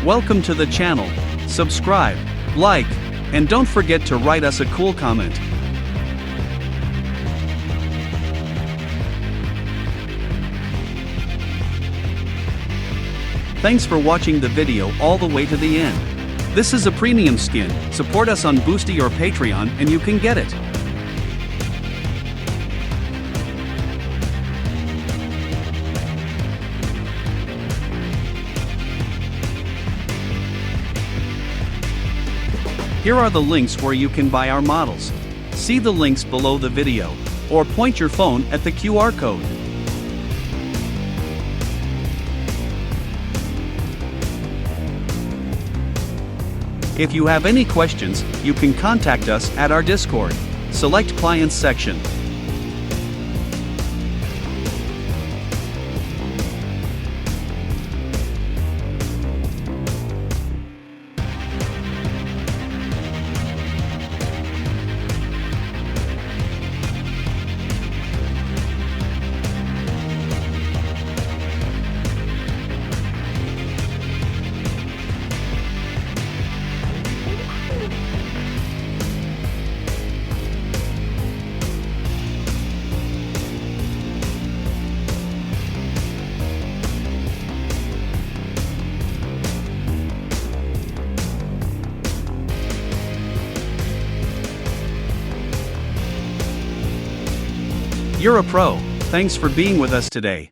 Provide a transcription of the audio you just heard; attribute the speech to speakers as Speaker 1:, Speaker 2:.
Speaker 1: Welcome to the channel. Subscribe, like, and don't forget to write us a cool comment. Thanks for watching the video all the way to the end. This is a premium skin. Support us on Boosty or Patreon and you can get it. Here are the links where you can buy our models. See the links below the video, or point your phone at the QR code. If you have any questions, you can contact us at our Discord. Select Clients section. You're a pro. Thanks for being with us today.